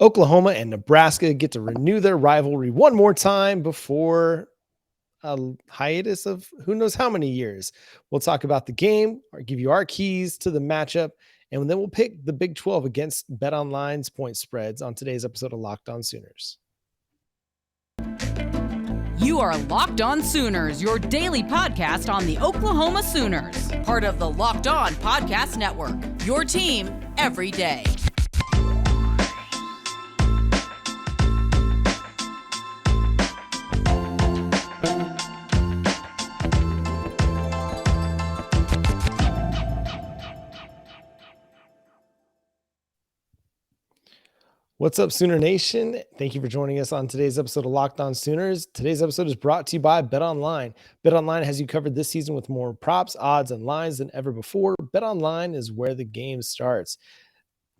Oklahoma and Nebraska get to renew their rivalry one more time before a hiatus of who knows how many years. We'll talk about the game, or give you our keys to the matchup, and then we'll pick the Big 12 against Betonline's point spreads on today's episode of Locked On Sooners. You are Locked On Sooners, your daily podcast on the Oklahoma Sooners, part of the Locked On Podcast Network, your team every day. What's up, Sooner Nation? Thank you for joining us on today's episode of Locked On Sooners. Today's episode is brought to you by Betonline. Betonline has you covered this season with more props, odds, and lines than ever before. Betonline is where the game starts.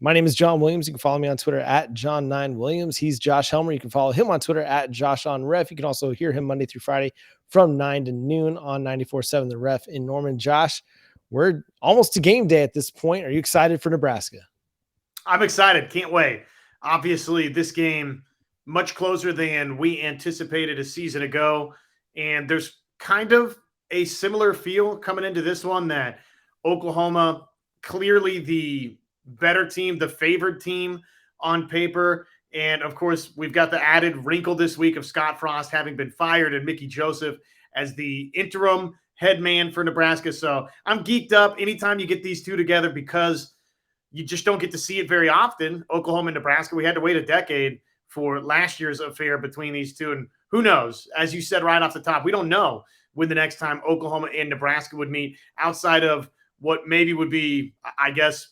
My name is John Williams. You can follow me on Twitter at John9Williams. He's Josh Helmer. You can follow him on Twitter at JoshOnRef. You can also hear him Monday through Friday from 9 to noon on 94.7 The Ref in Norman. Josh, we're almost to game day at this point. Are you excited for Nebraska? I'm excited. Can't wait. Obviously, this game much closer than we anticipated a season ago, and there's kind of a similar feel coming into this one that Oklahoma, clearly the better team, the favored team on paper, and of course, we've got the added wrinkle this week of Scott Frost having been fired and Mickey Joseph as the interim head man for Nebraska. So I'm geeked up anytime you get these two together because you just don't get to see it very often. Oklahoma and Nebraska, we had to wait a decade for last year's affair between these two. And who knows, as you said right off the top, we don't know when the next time Oklahoma and Nebraska would meet outside of what maybe would be, I guess,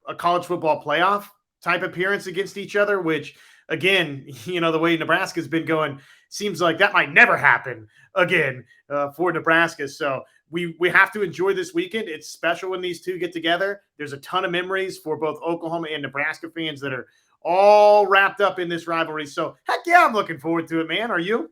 a college football playoff type appearance against each other, which, again, you know, the way Nebraska's been going, seems like that might never happen again for Nebraska. So we have to enjoy this weekend. It's special when these two get together. There's a ton of memories for both Oklahoma and Nebraska fans that are all wrapped up in this rivalry. So heck yeah, I'm looking forward to it, man. Are you?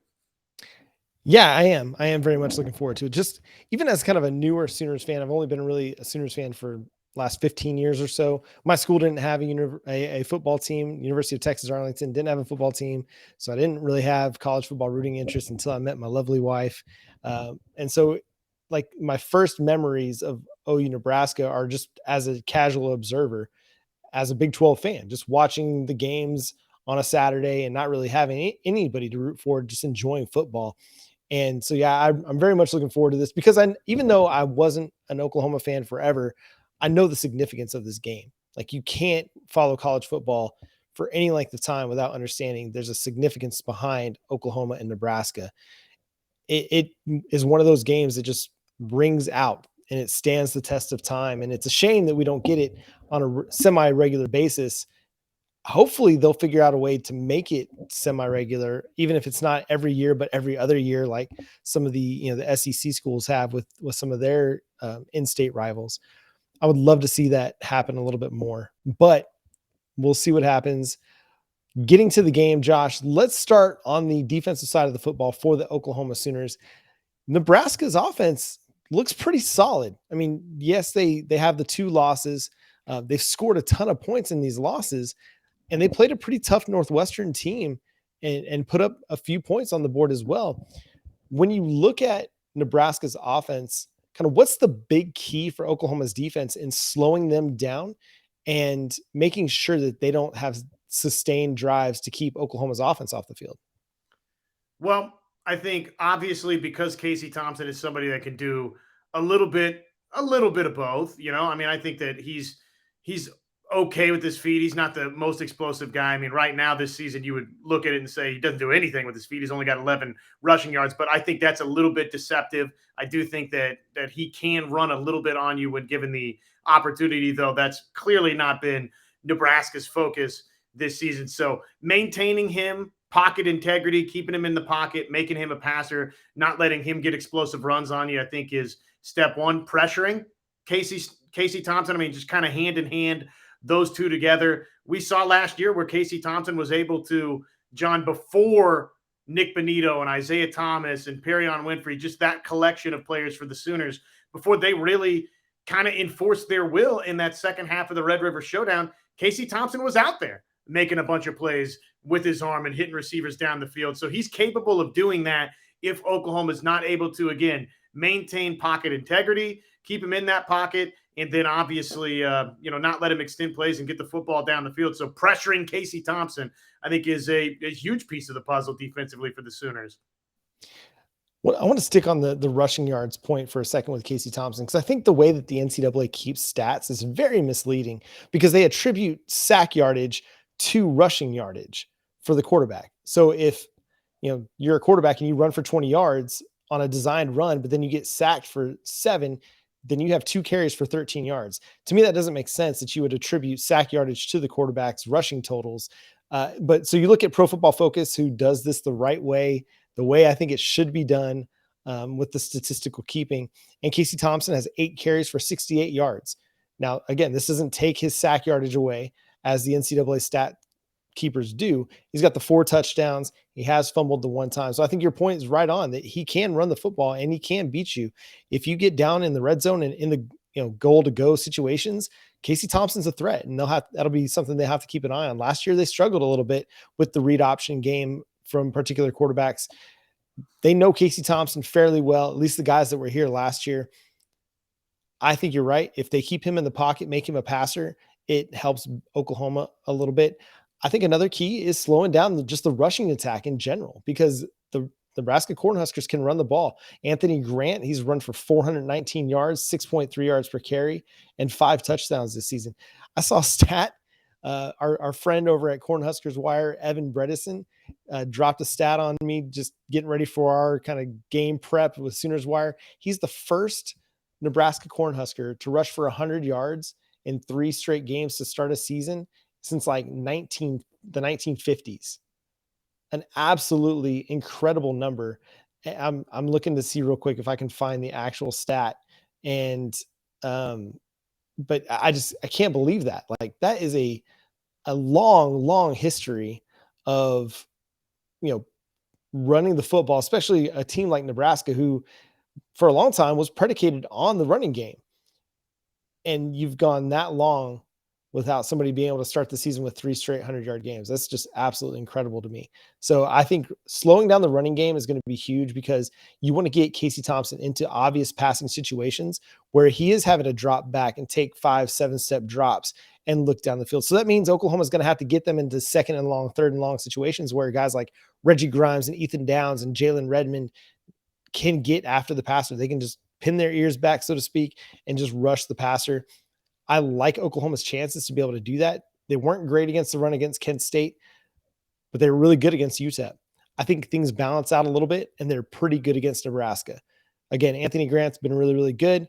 Yeah, I am. I am very much looking forward to it. Just even as kind of a newer Sooners fan, I've only been really a Sooners fan for last 15 years or so. My school didn't have a football team. University of Texas Arlington didn't have a football team. So I didn't really have college football rooting interest until I met my lovely wife. And so like my first memories of OU Nebraska are just as a casual observer, as a Big 12 fan, just watching the games on a Saturday and not really having anybody to root for, just enjoying football. And so, yeah, I'm very much looking forward to this because even though I wasn't an Oklahoma fan forever, I know the significance of this game. Like, you can't follow college football for any length of time without understanding there's a significance behind Oklahoma and Nebraska. It is one of those games that just rings out and it stands the test of time. And it's a shame that we don't get it on a semi-regular basis. Hopefully they'll figure out a way to make it semi-regular, even if it's not every year, but every other year, like some of the SEC schools have with some of their in-state rivals. I would love to see that happen a little bit more, but we'll see what happens. Getting to the game, Josh, let's start on the defensive side of the football for the Oklahoma Sooners. Nebraska's offense looks pretty solid. I mean, yes, they have the two losses. They've scored a ton of points in these losses, and they played a pretty tough Northwestern team and put up a few points on the board as well. When you look at Nebraska's offense, kind of what's the big key for Oklahoma's defense in slowing them down and making sure that they don't have sustained drives to keep Oklahoma's offense off the field? Well, I think obviously because Casey Thompson is somebody that can do a little bit of both, you know. I mean, I think that he's okay with his feet. He's not the most explosive guy. I mean, right now this season, you would look at it and say he doesn't do anything with his feet. He's only got 11 rushing yards, but I think that's a little bit deceptive. I do think that he can run a little bit on you when given the opportunity, though that's clearly not been Nebraska's focus this season. So maintaining him, pocket integrity, keeping him in the pocket, making him a passer, not letting him get explosive runs on you, I think is step one. Pressuring Casey Thompson, I mean, just kind of hand in hand, those two together. We saw last year where Casey Thompson was able to, John, before Nick Bonito and Isaiah Thomas and Perion Winfrey, just that collection of players for the Sooners, before they really kind of enforced their will in that second half of the Red River Showdown, Casey Thompson was out there making a bunch of plays with his arm and hitting receivers down the field. So he's capable of doing that if Oklahoma is not able to, again, maintain pocket integrity, keep him in that pocket, and then obviously, not let him extend plays and get the football down the field. So pressuring Casey Thompson, I think, is a huge piece of the puzzle defensively for the Sooners. Well, I want to stick on the rushing yards point for a second with Casey Thompson, because I think the way that the NCAA keeps stats is very misleading, because they attribute sack yardage to rushing yardage for the quarterback. So if you're a quarterback and you run for 20 yards on a designed run, but then you get sacked for 7, then you have 2 carries for 13 yards. To me, that doesn't make sense that you would attribute sack yardage to the quarterback's rushing totals. But so you look at Pro Football Focus, who does this the right way, the way I think it should be done, with the statistical keeping. And Casey Thompson has 8 carries for 68 yards. Now, again, this doesn't take his sack yardage away, as the NCAA stat keepers do. He's got the 4 touchdowns. He has fumbled the 1 time. So I think your point is right on, that he can run the football and he can beat you. If you get down in the red zone and in the goal to go situations, Casey Thompson's a threat, and that'll be something they have to keep an eye on. Last year, they struggled a little bit with the read option game from particular quarterbacks. They know Casey Thompson fairly well, at least the guys that were here last year. I think you're right. If they keep him in the pocket, make him a passer, it helps Oklahoma a little bit. I think another key is slowing down just the rushing attack in general, because the Nebraska Cornhuskers can run the ball. Anthony Grant, he's run for 419 yards, 6.3 yards per carry, and 5 touchdowns this season. I saw a stat. Our friend over at Cornhuskers Wire, Evan Bredesen, dropped a stat on me just getting ready for our kind of game prep with Sooners Wire. He's the first Nebraska Cornhusker to rush for 100 yards in 3 straight games to start a season since like the 1950s. An absolutely incredible number. I'm looking to see real quick if I can find the actual stat. And but I can't believe that. Like, that is a long history of running the football, especially a team like Nebraska, who for a long time was predicated on the running game. And you've gone that long without somebody being able to start the season with 3 straight 100-yard games. That's just absolutely incredible to me. So I think slowing down the running game is going to be huge, because you want to get Casey Thompson into obvious passing situations where he is having to drop back and take 5-7-step drops and look down the field. So that means Oklahoma's going to have to get them into 2nd and long, 3rd and long situations where guys like Reggie Grimes and Ethan Downs and Jalen Redmond can get after the passer. They can just pin their ears back, so to speak, and just rush the passer. I like Oklahoma's chances to be able to do that. They weren't great against the run against Kent State, but they were really good against UTEP. I think things balance out a little bit, and they're pretty good against Nebraska. Again, Anthony Grant's been really, really good.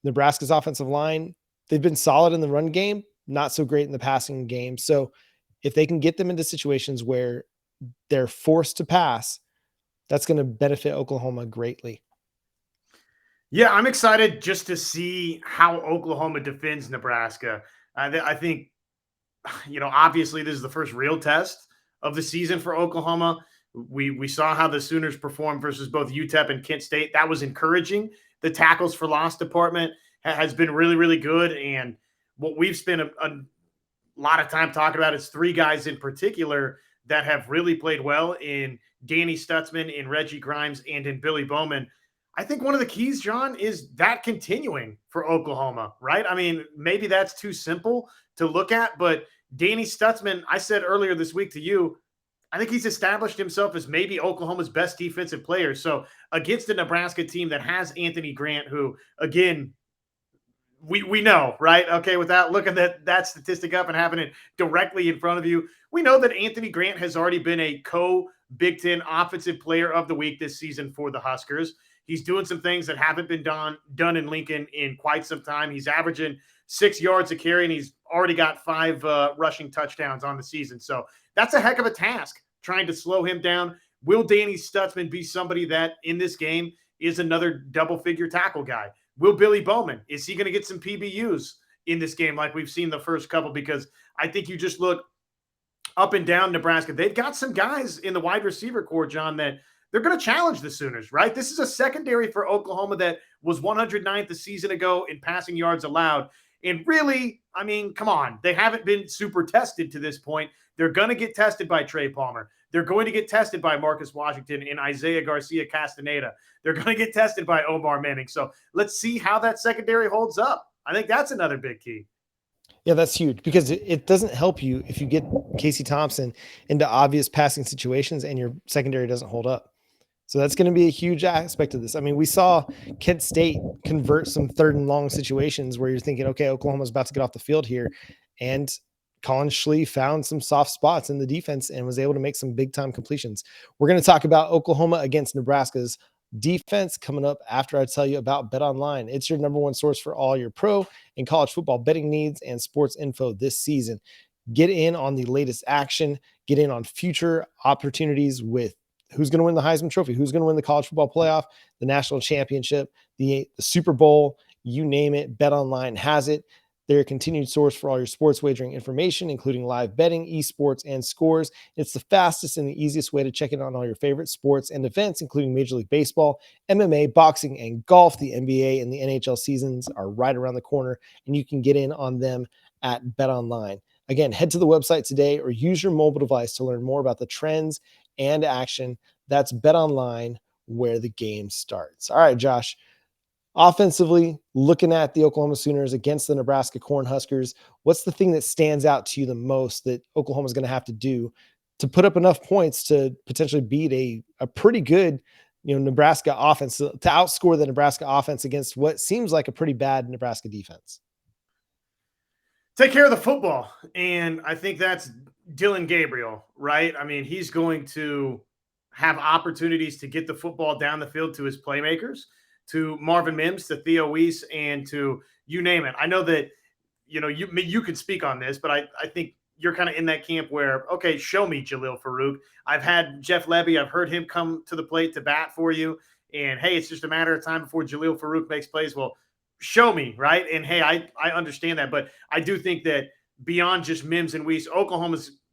Nebraska's offensive line, they've been solid in the run game, not so great in the passing game. So if they can get them into situations where they're forced to pass, that's going to benefit Oklahoma greatly. Yeah, I'm excited just to see how Oklahoma defends Nebraska. I think, obviously this is the first real test of the season for Oklahoma. We saw how the Sooners performed versus both UTEP and Kent State. That was encouraging. The tackles for loss department has been really, really good. And what we've spent a lot of time talking about is 3 guys in particular that have really played well in Danny Stutzman, in Reggie Grimes, and in Billy Bowman. I think one of the keys, John, is that continuing for Oklahoma, right? I mean, maybe that's too simple to look at, but Danny Stutzman, I said earlier this week to you, I think he's established himself as maybe Oklahoma's best defensive player. So against the Nebraska team that has Anthony Grant, who, again, we know, right? Okay, without looking that statistic up and having it directly in front of you, we know that Anthony Grant has already been a co-Big Ten Offensive Player of the Week this season for the Huskers. He's doing some things that haven't been done in Lincoln in quite some time. He's averaging 6 yards a carry, and he's already got 5 rushing touchdowns on the season. So that's a heck of a task, trying to slow him down. Will Danny Stutzman be somebody that in this game is another double-figure tackle guy? Will Billy Bowman, is he going to get some PBUs in this game like we've seen the first couple? Because I think you just look up and down Nebraska. They've got some guys in the wide receiver core, John, that they're going to challenge the Sooners, right? This is a secondary for Oklahoma that was 109th a season ago in passing yards allowed. And really, I mean, come on, they haven't been super tested to this point. They're going to get tested by Trey Palmer. They're going to get tested by Marcus Washington and Isaiah Garcia Castaneda. They're going to get tested by Omar Manning. So let's see how that secondary holds up. I think that's another big key. Yeah, that's huge because it doesn't help you if you get Casey Thompson into obvious passing situations and your secondary doesn't hold up. So that's going to be a huge aspect of this. I mean, we saw Kent State convert some 3rd and long situations where you're thinking, okay, Oklahoma's about to get off the field here. And Colin Schlee found some soft spots in the defense and was able to make some big time completions. We're going to talk about Oklahoma against Nebraska's defense coming up after I tell you about Betonline. It's your number one source for all your pro and college football betting needs and sports info this season. Get in on the latest action, get in on future opportunities with who's going to win the Heisman Trophy, who's going to win the college football playoff, the national championship, the Super Bowl, you name it. Betonline has it. They're a continued source for all your sports wagering information, including live betting, esports, and scores. It's the fastest and the easiest way to check in on all your favorite sports and events, including Major League Baseball, MMA, boxing, and golf. The NBA and the NHL seasons are right around the corner, and you can get in on them at BetOnline. Again, head to the website today or use your mobile device to learn more about the trends and action. That's BetOnline, where the game starts. All right, Josh. Offensively, looking at the Oklahoma Sooners against the Nebraska Cornhuskers, what's the thing that stands out to you the most that Oklahoma is going to have to do to put up enough points to potentially beat a pretty good, Nebraska offense, to outscore the Nebraska offense against what seems like a pretty bad Nebraska defense? Take care of the football. And I think that's Dylan Gabriel, right? I mean, he's going to have opportunities to get the football down the field to his playmakers, to Marvin Mims, to Theo Weiss, and to you name it. I know that, you can speak on this, but I think you're kind of in that camp where, okay, show me Jalil Farouk. I've had Jeff Levy. I've heard him come to the plate to bat for you. And, hey, it's just a matter of time before Jalil Farouk makes plays. Well, show me, right? And, hey, I understand that. But I do think that beyond just Mims and Weiss,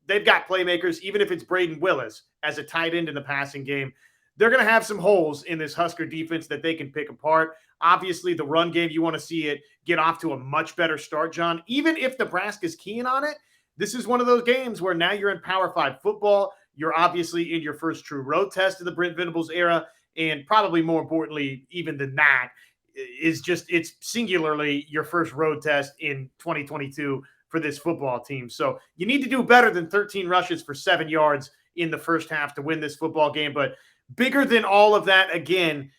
they've got playmakers, even if it's Braden Willis as a tight end in the passing game. They're going to have some holes in this Husker defense that they can pick apart. Obviously, the run game, you want to see it get off to a much better start, John. Even if Nebraska's keen on it, this is one of those games where now you're in Power 5 football. You're obviously in your first true road test of the Brent Venables era. And probably more importantly, even than that, it's singularly your first road test in 2022 for this football team. So you need to do better than 13 rushes for 7 yards in the first half to win this football game. But bigger than all of that, again,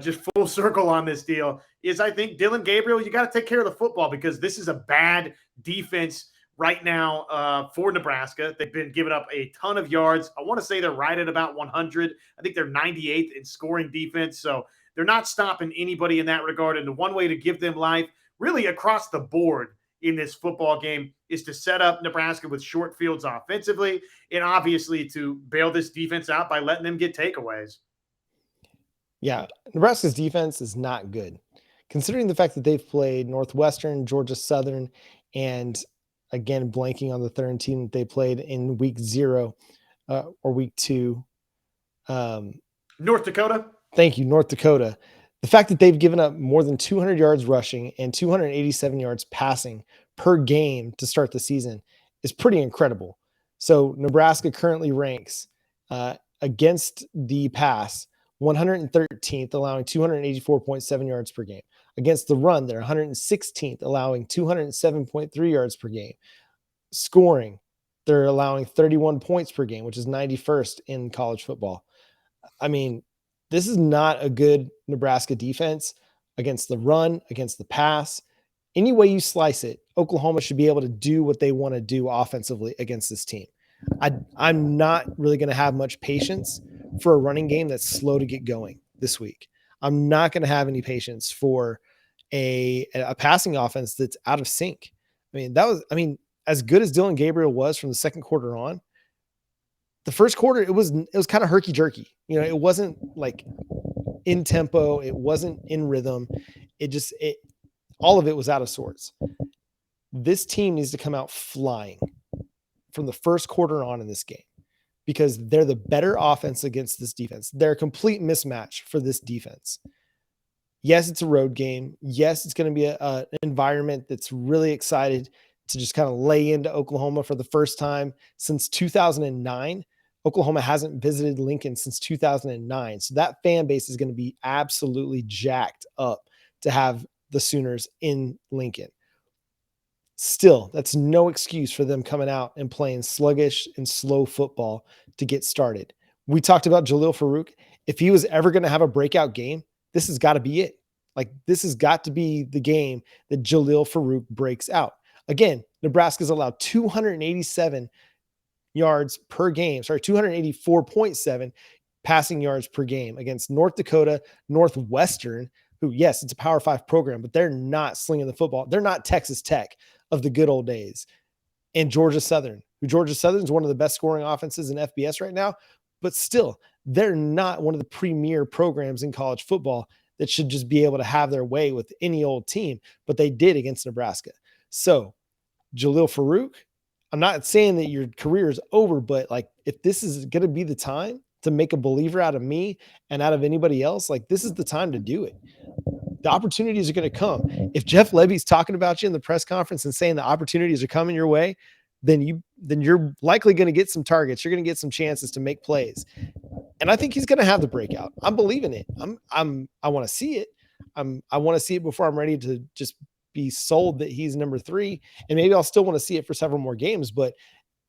just full circle on this deal, is I think Dylan Gabriel, you got to take care of the football because this is a bad defense right now for Nebraska. They've been giving up a ton of yards. I want to say they're right at about 100. I think they're 98th in scoring defense. So they're not stopping anybody in that regard. And the one way to give them life really across the board in this football game is to set up Nebraska with short fields offensively and obviously to bail this defense out by letting them get takeaways. Yeah, Nebraska's defense is not good, considering the fact that they've played Northwestern, Georgia Southern, and again, blanking on the third team that they played in week 0 or week 2. North Dakota. Thank you, North Dakota. The fact that they've given up more than 200 yards rushing and 287 yards passing per game to start the season is pretty incredible. So Nebraska currently ranks against the pass 113th, allowing 284.7 yards per game. Against the run, they're 116th, allowing 207.3 yards per game. Scoring, they're allowing 31 points per game, which is 91st in college football. I mean, this is not a good Nebraska defense against the run, against the pass. Any way you slice it, Oklahoma should be able to do what they want to do offensively against this team. I'm not really going to have much patience for a running game that's slow to get going this week. I'm not going to have any patience for a passing offense that's out of sync. I mean, as good as Dylan Gabriel was from the second quarter on, the first quarter, it was kind of herky jerky. It wasn't like in tempo. It wasn't in rhythm. All of it was out of sorts. This team needs to come out flying from the first quarter on in this game because they're the better offense against this defense. They're a complete mismatch for this defense. Yes, it's a road game. Yes, it's going to be an environment that's really excited to just kind of lay into Oklahoma for the first time since 2009. Oklahoma hasn't visited Lincoln since 2009. So that fan base is going to be absolutely jacked up to have the Sooners in Lincoln. Still, that's no excuse for them coming out and playing sluggish and slow football to get started. We talked about Jalil Farouk. If he was ever going to have a breakout game, this has got to be it. Like, this has got to be the game that Jalil Farouk breaks out. Again, Nebraska's allowed 287 yards per game. 284.7 passing yards per game against North Dakota Northwestern, who, yes, it's a Power 5 program, but they're not slinging the football. They're not Texas Tech of the good old days. And Georgia Southern, who Georgia Southern is one of the best scoring offenses in FBS right now, but still, they're not one of the premier programs in college football that should just be able to have their way with any old team, but they did against Nebraska. So Jalil Farouk, I'm not saying that your career is over, but like, if this is going to be the time to make a believer out of me and out of anybody else, like, this is the time to do it. The opportunities are going to come. If Jeff Levy's talking about you in the press conference and saying the opportunities are coming your way, then you're likely going to get some targets. You're going to get some chances to make plays. And I think he's going to have the breakout. I'm believing it. I want to see it. I want to see it before I'm ready to just be sold that he's number 3. And maybe I'll still want to see it for several more games. But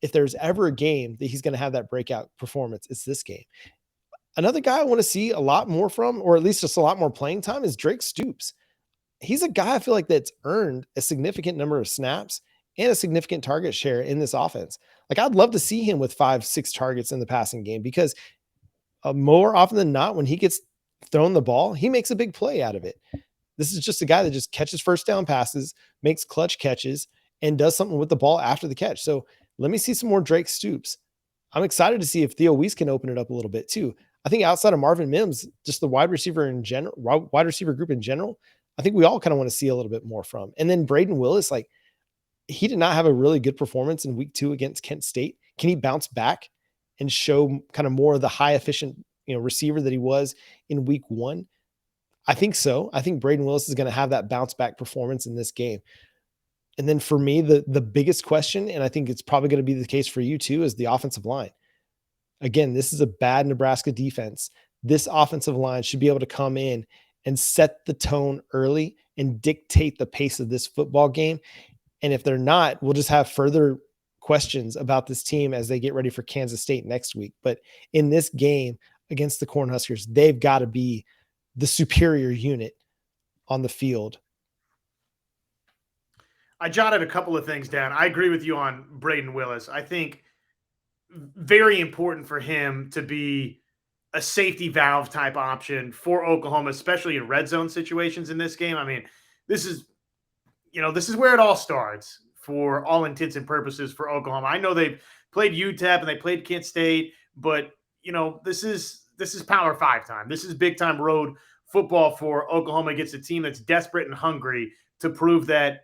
if there's ever a game that he's going to have that breakout performance, it's this game. Another guy I want to see a lot more from, or at least just a lot more playing time, is Drake Stoops. He's a guy I feel like that's earned a significant number of snaps and a significant target share in this offense. Like, I'd love to see him with 5-6 targets in the passing game, because more often than not, when he gets thrown the ball, he makes a big play out of it. This is just a guy that just catches first down passes, makes clutch catches, and does something with the ball after the catch. So let me see some more Drake Stoops. I'm excited to see if Theo Weiss can open it up a little bit too. I think outside of Marvin Mims, just the wide receiver group in general, I think we all kind of want to see a little bit more from. And then Braden Willis, like, he did not have a really good performance in week 2 against Kent State. Can he bounce back and show kind of more of the high efficient, receiver that he was in week 1? I think so. I think Braden Willis is going to have that bounce back performance in this game. And then for me, the biggest question, and I think it's probably going to be the case for you too, is the offensive line. Again, this is a bad Nebraska defense. This offensive line should be able to come in and set the tone early and dictate the pace of this football game. And if they're not, we'll just have further questions about this team as they get ready for Kansas State next week. But in this game against the Cornhuskers, they've got to be the superior unit on the field. I jotted a couple of things down. I agree with you on Braden Willis. I think very important for him to be a safety valve type option for Oklahoma, especially in red zone situations in this game. I mean, this is where it all starts for all intents and purposes for Oklahoma. I know they've played UTEP and they played Kent State, but this is Power 5 time. This is big time road football for Oklahoma against a team that's desperate and hungry to prove that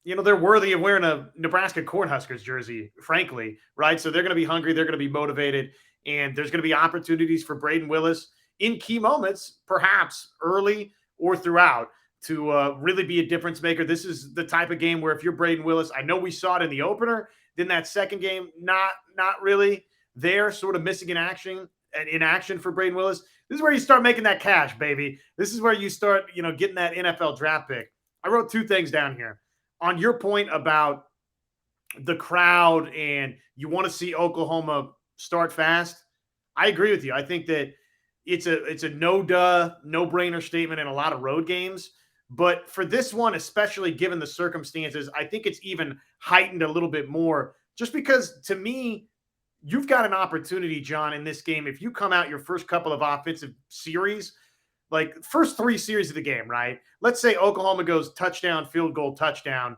they're worthy of wearing a Nebraska Cornhuskers jersey, frankly, right? So they're going to be hungry. They're going to be motivated. And there's going to be opportunities for Braden Willis in key moments, perhaps early or throughout, to really be a difference maker. This is the type of game where if you're Braden Willis, I know we saw it in the opener, then that second game, not really there, sort of missing in action for Braden Willis. This is where you start making that cash, baby. This is where you start, getting that NFL draft pick. I wrote 2 things down here. On your point about the crowd and you want to see Oklahoma start fast, I agree with you. I think that it's a no-brainer statement in a lot of road games. But for this one, especially given the circumstances, I think it's even heightened a little bit more just because, to me, you've got an opportunity, John, in this game. If you come out your first couple of offensive series, like first 3 series of the game, right? Let's say Oklahoma goes touchdown, field goal, touchdown.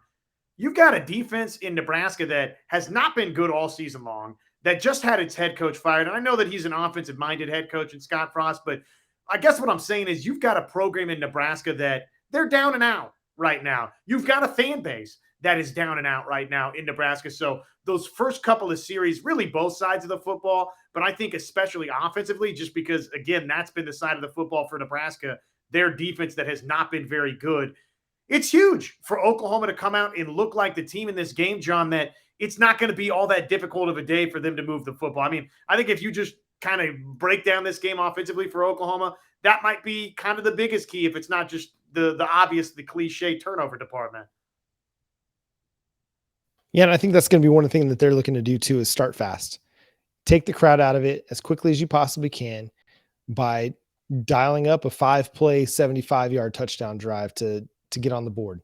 You've got a defense in Nebraska that has not been good all season long, that just had its head coach fired. And I know that he's an offensive-minded head coach in Scott Frost, but I guess what I'm saying is you've got a program in Nebraska that they're down and out right now. You've got a fan base that is down and out right now in Nebraska. So those first couple of series, really both sides of the football, but I think especially offensively, just because, again, that's been the side of the football for Nebraska their defense that has not been very good. It's huge for Oklahoma to come out and look like the team in this game, John, that it's not going to be all that difficult of a day for them to move the football. I mean, I think if you just kind of break down this game offensively for Oklahoma, that might be kind of the biggest key if it's not just the obvious, the cliche turnover department. Yeah, and I think that's going to be one of the things that they're looking to do too is start fast. Take the crowd out of it as quickly as you possibly can by dialing up a 5-play, 75-yard touchdown drive to get on the board,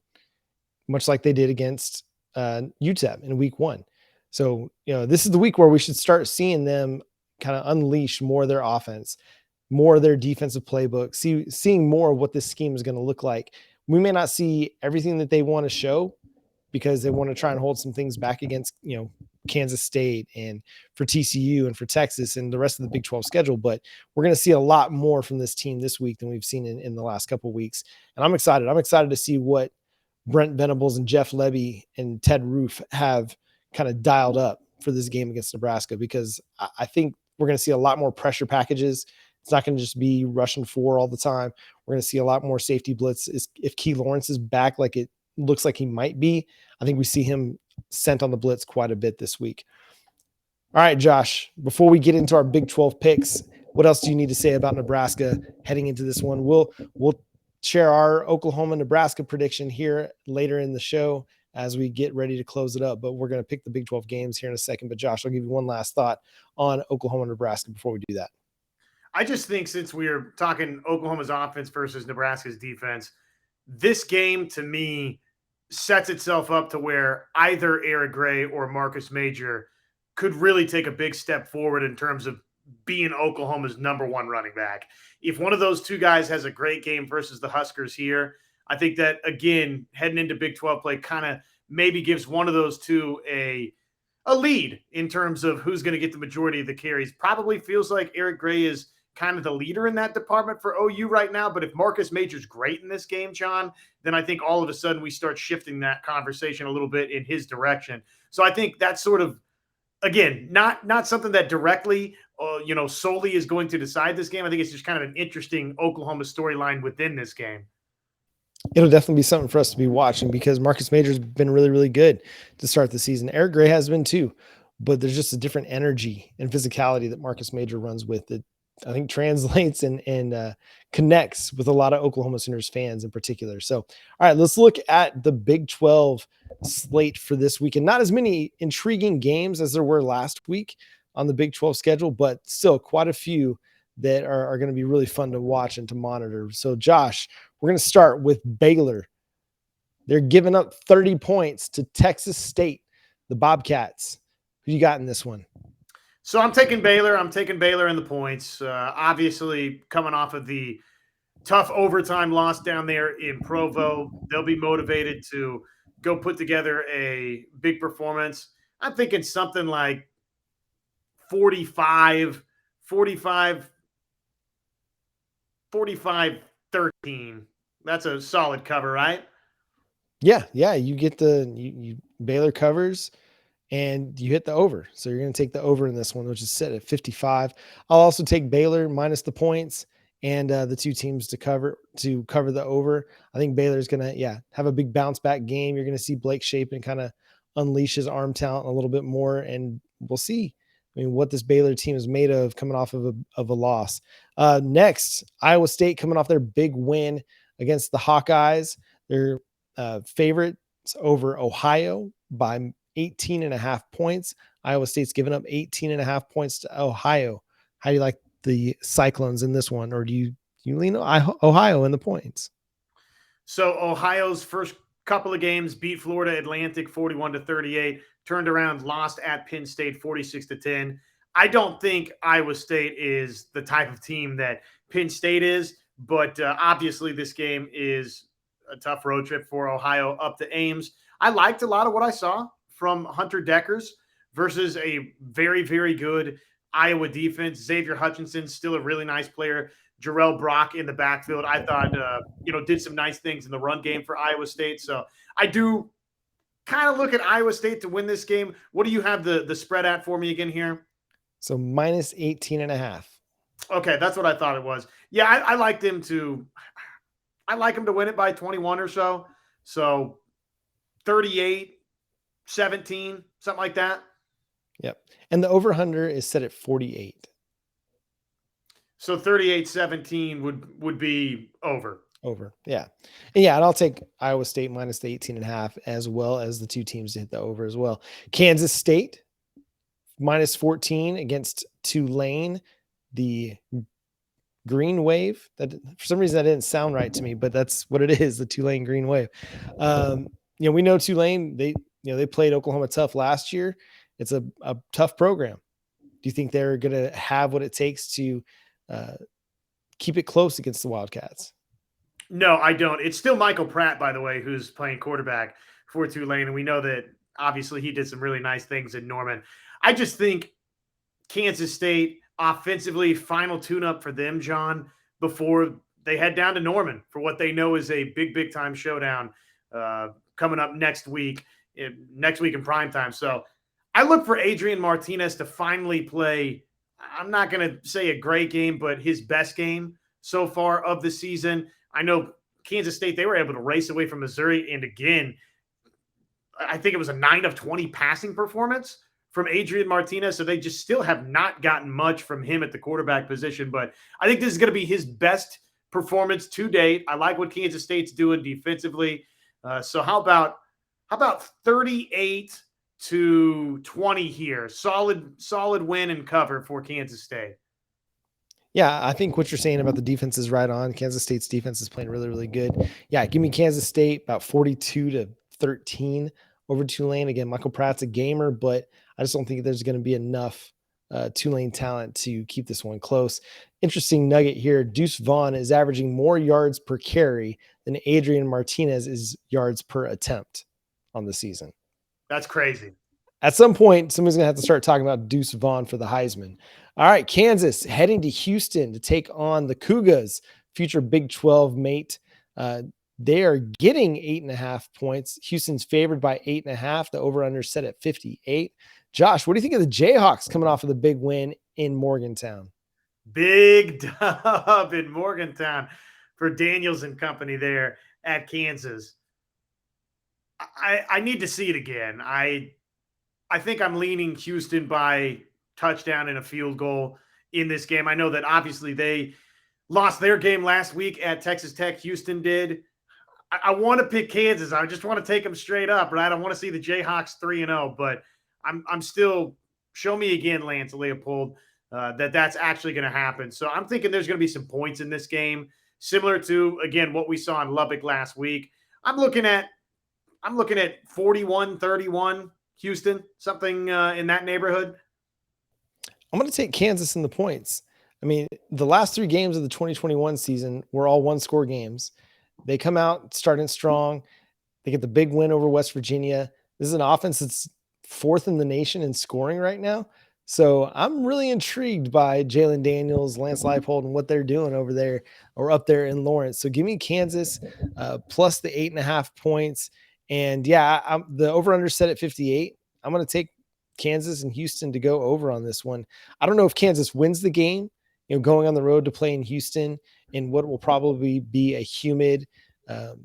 much like they did against UTEP in week 1. So, this is the week where we should start seeing them kind of unleash more of their offense, more of their defensive playbook, seeing more of what this scheme is going to look like. We may not see everything that they want to show because they want to try and hold some things back against, Kansas State and for TCU and for Texas and the rest of the Big 12 schedule. But we're going to see a lot more from this team this week than we've seen in the last couple of weeks. And I'm excited. I'm excited to see what Brent Venables and Jeff Lebby and Ted Roof have kind of dialed up for this game against Nebraska, because I think we're going to see a lot more pressure packages. It's not going to just be rushing 4 all the time. We're going to see a lot more safety blitz. If Key Lawrence is back like it looks like he might be, I think we see him sent on the blitz quite a bit this week. All right, Josh, before we get into our Big 12 picks, what else do you need to say about Nebraska heading into this one? We'll share our Oklahoma-Nebraska prediction here later in the show as we get ready to close it up, but we're going to pick the Big 12 games here in a second. But Josh, I'll give you one last thought on Oklahoma-Nebraska before we do that. I just think since we're talking Oklahoma's offense versus Nebraska's defense, this game to me sets itself up to where either Eric Gray or Marcus Major could really take a big step forward in terms of being Oklahoma's number 1 running back. If one of those two guys has a great game versus the Huskers here, I think that, again, heading into Big 12 play kind of maybe gives one of those two a lead in terms of who's going to get the majority of the carries. Probably feels like Eric Gray is kind of the leader in that department for OU right now. But if Marcus Major's great in this game, John, then I think all of a sudden we start shifting that conversation a little bit in his direction. So I think that's sort of, again, not something that directly, solely is going to decide this game. I think it's just kind of an interesting Oklahoma storyline within this game. It'll definitely be something for us to be watching because Marcus Major's been really, really good to start the season. Eric Gray has been too, but there's just a different energy and physicality that Marcus Major runs with that I think translates and connects with a lot of Oklahoma Sooners fans in particular. So, all right, let's look at the Big 12 slate for this week. And not as many intriguing games as there were last week on the Big 12 schedule, but still quite a few that are going to be really fun to watch and to monitor. So, Josh, we're going to start with Baylor. They're giving up 30 points to Texas State, the Bobcats. Who you got in this one? So I'm taking Baylor. I'm taking Baylor in the points. Obviously, coming off of the tough overtime loss down there in Provo, they'll be motivated to go put together a big performance. I'm thinking something like 45, 13. That's a solid cover, right? Yeah. You get you Baylor covers. And you hit the over. So you're going to take the over in this one, which is set at 55. I'll also take Baylor minus the points and the two teams to cover the over. I think Baylor's going to, have a big bounce back game. You're going to see Blake Shapen kind of unleash his arm talent a little bit more, and we'll see. What this Baylor team is made of coming off of a loss. Next, Iowa State coming off their big win against the Hawkeyes. They're favorites over Ohio by 18.5 points. Iowa State's given up 18.5 points to Ohio. How do you like the Cyclones in this one? Or do you lean Ohio in the points? So Ohio's first couple of games beat Florida Atlantic 41-38, turned around, lost at Penn State 46-10. I don't think Iowa State is the type of team that Penn State is, but obviously this game is a tough road trip for Ohio up to Ames. I liked a lot of what I saw from Hunter Deckers versus a very, very good Iowa defense. Xavier Hutchinson, still a really nice player. Jarrell Brock in the backfield, I thought, did some nice things in the run game for Iowa State. So I do kind of look at Iowa State to win this game. What do you have the spread at for me again here? So minus 18.5. Okay, that's what I thought it was. Yeah, I like them to I like them to win it by 21 or so. So 38, 17, something like that. Yep. And the over-under is set at 48. So 38-17 would be over. Over. Yeah. And yeah, and I'll take Iowa State minus the 18.5 as well as the two teams to hit the over as well. Kansas State minus 14 against Tulane, the Green Wave. That for some reason that didn't sound right to me, but that's what it is, the Tulane Green Wave. We know Tulane, they played Oklahoma tough last year. It's a tough program. Do you think they're going to have what it takes to keep it close against the Wildcats? No, I don't. It's still Michael Pratt, by the way, who's playing quarterback for Tulane. And we know that obviously he did some really nice things in Norman. I just think Kansas State offensively, final tune-up for them, John, before they head down to Norman for what they know is a big, big time showdown coming up next week in primetime. So I look for Adrian Martinez to finally play, I'm not going to say a great game, but his best game so far of the season. I know Kansas State, they were able to race away from Missouri. And again, I think it was a 9 of 20 passing performance from Adrian Martinez. So they just still have not gotten much from him at the quarterback position. But I think this is going to be his best performance to date. I like what Kansas State's doing defensively. So how about 38-20 here? Solid win and cover for Kansas State. Yeah, I think what you're saying about the defense is right on. Kansas State's defense is playing really, really good. Yeah, give me Kansas State about 42-13 over Tulane. Again, Michael Pratt's a gamer, but I just don't think there's going to be enough Tulane talent to keep this one close. Interesting nugget here. Deuce Vaughn is averaging more yards per carry than Adrian Martinez is yards per attempt on the season. That's crazy. At some point, somebody's going to have to start talking about Deuce Vaughn for the Heisman. All right, Kansas heading to Houston to take on the Cougars, future Big 12 mate. They are getting 8.5 points. Houston's favored by 8.5. The over-under set at 58. Josh, what do you think of the Jayhawks coming off of the big win in Morgantown? Big dub in Morgantown for Daniels and company there at Kansas. I need to see it again. I think I'm leaning Houston by touchdown and a field goal in this game. I know that obviously they lost their game last week at Texas Tech. Houston did. I want to pick Kansas. I just want to take them straight up, right? I want to see the Jayhawks 3-0, but I'm still, show me again, Lance Leopold, that's actually going to happen. So I'm thinking there's going to be some points in this game, similar to, again, what we saw in Lubbock last week. I'm looking at 41-31 Houston, something in that neighborhood. I'm going to take Kansas in the points. I mean, the last 3 games of the 2021 season were all one-score games. They come out starting strong. They get the big win over West Virginia. This is an offense that's 4th in the nation in scoring right now. So I'm really intrigued by Jalen Daniels, Lance Leipold, and what they're doing over there or up there in Lawrence. So give me Kansas plus the 8.5 points. And yeah, the over-under set at 58. I'm going to take Kansas and Houston to go over on this one. I don't know if Kansas wins the game, going on the road to play in Houston in what will probably be a humid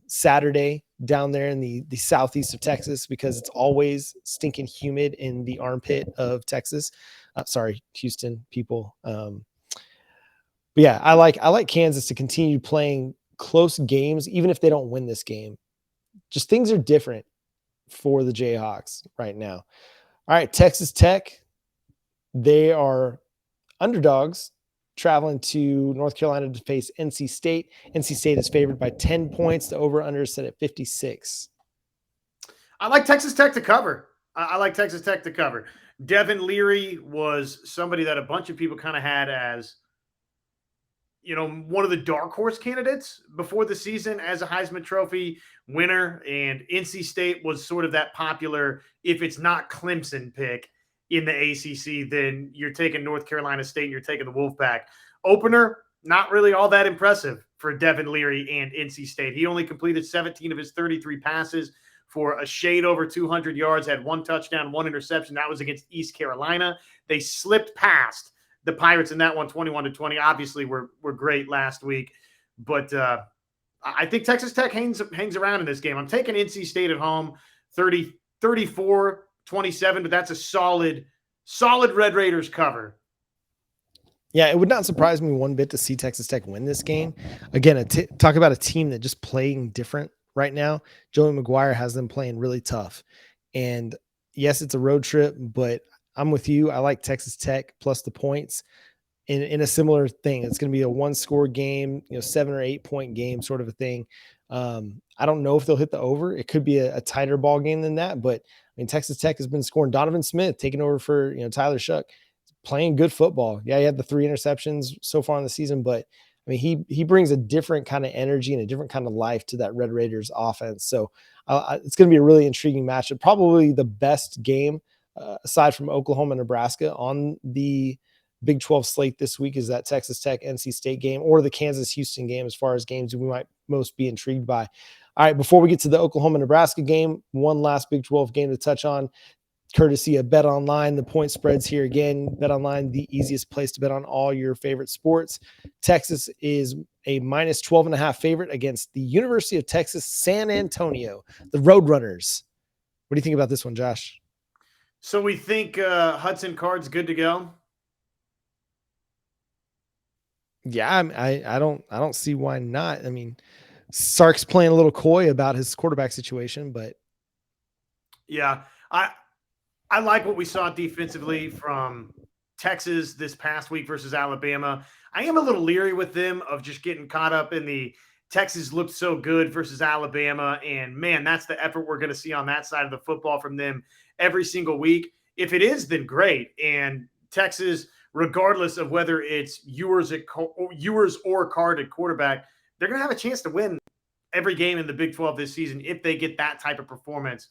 Saturday down there in the southeast of Texas, because it's always stinking humid in the armpit of Texas. Sorry, Houston people. But yeah, I like Kansas to continue playing close games, even if they don't win this game. Just things are different for the Jayhawks right now. All right, Texas Tech, they are underdogs traveling to North Carolina to face NC State. NC State is favored by 10 points. The over-under is set at 56. I like Texas Tech to cover. I like Texas Tech to cover. Devin Leary was somebody that a bunch of people kind of had as, one of the dark horse candidates before the season as a Heisman Trophy winner. And NC State was sort of that popular, if it's not Clemson pick in the ACC, then you're taking North Carolina State, you're taking the Wolfpack. Opener, not really all that impressive for Devin Leary and NC State. He only completed 17 of his 33 passes for a shade over 200 yards, had 1 touchdown, 1 interception. That was against East Carolina. They slipped past the Pirates in that one, 21-20. Obviously, were great last week. But I think Texas Tech hangs around in this game. I'm taking NC State at home, 34-27, but that's a solid Red Raiders cover. Yeah, it would not surprise me one bit to see Texas Tech win this game. Again, talk about a team that just playing different right now. Joey McGuire has them playing really tough. And yes, it's a road trip, but I'm with you. I like Texas Tech plus the points in a similar thing. It's going to be a 1-score game, 7 or 8 point game sort of a thing. I don't know if they'll hit the over. It could be a tighter ball game than that, but I mean, Texas Tech has been scoring. Donovan Smith taking over for, Tyler Shuck, playing good football. Yeah, he had the 3 interceptions so far in the season, but I mean, he brings a different kind of energy and a different kind of life to that Red Raiders offense. So it's going to be a really intriguing matchup. Probably the best game aside from Oklahoma, Nebraska on the Big 12 slate this week is that Texas Tech NC State game or the Kansas Houston game as far as games we might most be intrigued by. All right, before we get to the Oklahoma Nebraska game, one last Big 12 game to touch on, courtesy of Betonline. The point spreads here again. Betonline, the easiest place to bet on all your favorite sports. Texas is a minus 12.5 favorite against the University of Texas San Antonio, the Roadrunners. What do you think about this one, Josh? So we think Hudson Card's good to go. Yeah, I don't see why not. I mean, Sark's playing a little coy about his quarterback situation, but yeah, I like what we saw defensively from Texas this past week versus Alabama. I am a little leery with them of just getting caught up in the Texas looked so good versus Alabama, and man, that's the effort we're going to see on that side of the football from them every single week. If it is, then great. And Texas, regardless of whether it's Ewers or Card at quarterback, they're going to have a chance to win every game in the Big 12 this season if they get that type of performance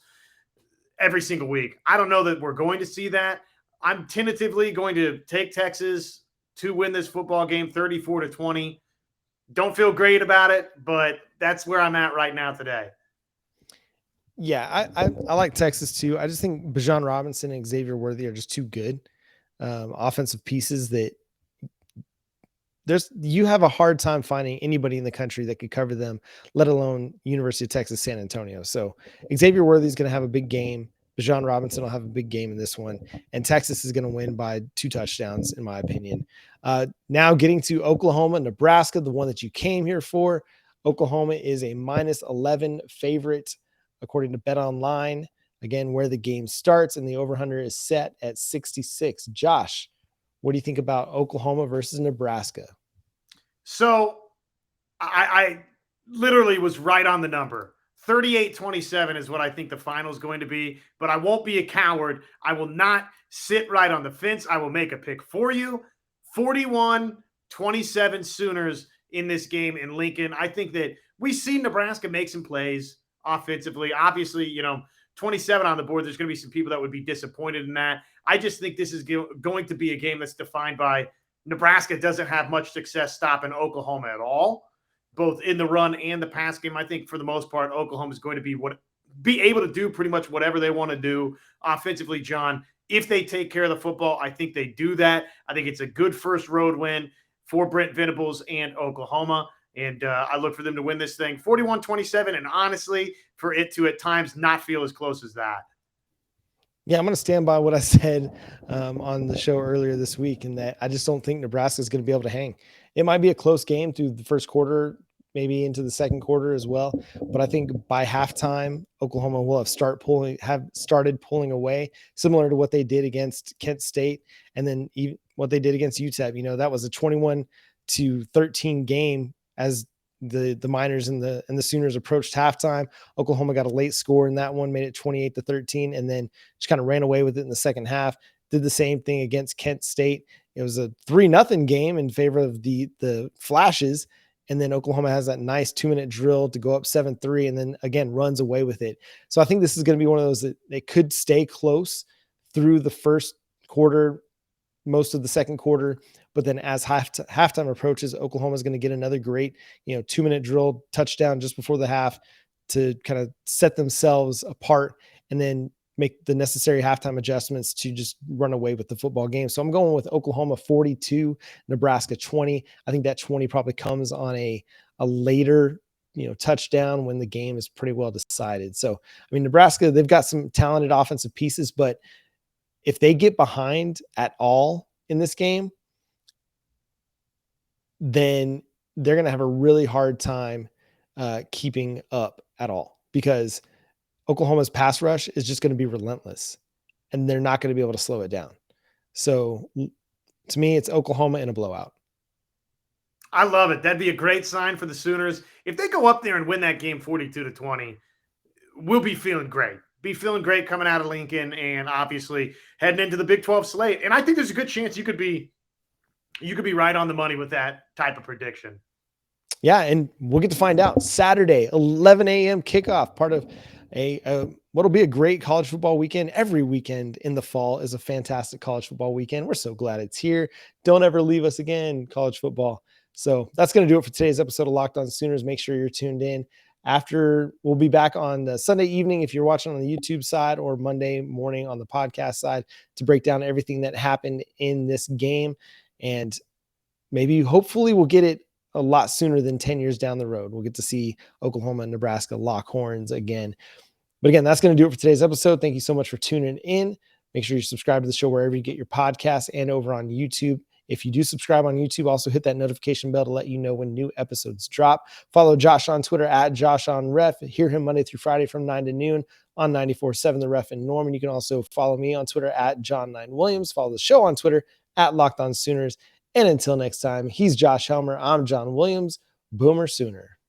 every single week. I don't know that we're going to see that. I'm tentatively going to take Texas to win this football game 34-20. Don't feel great about it, but that's where I'm at right now today. Yeah, I like Texas too. I just think Bijan Robinson and Xavier Worthy are just too good offensive pieces that you have a hard time finding anybody in the country that could cover them, let alone University of Texas San Antonio. So Xavier Worthy is going to have a big game. Bijan Robinson will have a big game in this one, and Texas is going to win by 2 touchdowns, in my opinion. Now getting to Oklahoma, Nebraska, the one that you came here for. Oklahoma is a minus 11 favorite, according to BetOnline. Again, where the game starts, and the over-under is set at 66. Josh, what do you think about Oklahoma versus Nebraska? So I literally was right on the number. 38-27 is what I think the final is going to be, but I won't be a coward. I will not sit right on the fence. I will make a pick for you. 41-27 Sooners in this game in Lincoln. I think that we've seen Nebraska make some plays offensively. Obviously, 27 on the board. There's going to be some people that would be disappointed in that. I just think this is going to be a game that's defined by Nebraska doesn't have much success stopping Oklahoma at all, both in the run and the pass game. I think for the most part, Oklahoma is going to be able to do pretty much whatever they want to do offensively, John. If they take care of the football, I think they do that. I think it's a good first road win for Brent Venables and Oklahoma. And I look for them to win this thing 41-27. And honestly, for it to at times not feel as close as that. Yeah, I'm going to stand by what I said on the show earlier this week, in that I just don't think Nebraska is going to be able to hang. It might be a close game through the first quarter, maybe into the second quarter as well. But I think by halftime, Oklahoma will have started pulling away, similar to what they did against Kent State, and then even what they did against UTEP. That was a 21-13 game as the Miners and the Sooners approached halftime. Oklahoma got a late score in that one, made it 28-13, and then just kind of ran away with it in the second half. Did the same thing against Kent State. It was a 3-0 game in favor of the Flashes. And then Oklahoma has that nice 2-minute drill to go up 7-3 and then again runs away with it. So I think this is going to be one of those that they could stay close through the first quarter, most of the second quarter. But then as halftime approaches, Oklahoma is going to get another great, 2-minute drill touchdown just before the half to kind of set themselves apart and then make the necessary halftime adjustments to just run away with the football game. So I'm going with Oklahoma 42, Nebraska 20. I think that 20 probably comes on a later touchdown when the game is pretty well decided. So, I mean, Nebraska, they've got some talented offensive pieces, but if they get behind at all in this game, then they're going to have a really hard time keeping up at all, because Oklahoma's pass rush is just going to be relentless and they're not going to be able to slow it down. So to me, it's Oklahoma in a blowout. I love it. That'd be a great sign for the Sooners. If they go up there and win that game 42-20, we'll be feeling great. Be feeling great coming out of Lincoln and obviously heading into the Big 12 slate. And I think there's a good chance you could be right on the money with that type of prediction. Yeah, and we'll get to find out Saturday, 11 a.m. kickoff, part of what'll be a great college football weekend. Every weekend in the fall is a fantastic college football weekend. We're so glad it's here. Don't ever leave us again, college football. So that's going to do it for today's episode of Locked On Sooners. Make sure you're tuned in. We'll be back on the Sunday evening if you're watching on the YouTube side, or Monday morning on the podcast side, to break down everything that happened in this game. And hopefully we'll get it a lot sooner than 10 years down the road. We'll get to see Oklahoma and Nebraska lock horns again. But again, that's going to do it for today's episode. Thank you so much for tuning in. Make sure you subscribe to the show wherever you get your podcasts and over on YouTube. If you do subscribe on YouTube, also hit that notification bell to let you know when new episodes drop. Follow Josh on Twitter at JoshOnRef. Hear him Monday through Friday from 9 to noon on 94.7 The Ref in Norman. You can also follow me on Twitter at John9Williams. Follow the show on Twitter at Locked On Sooners. And until next time, he's Josh Helmer. I'm John Williams. Boomer Sooner.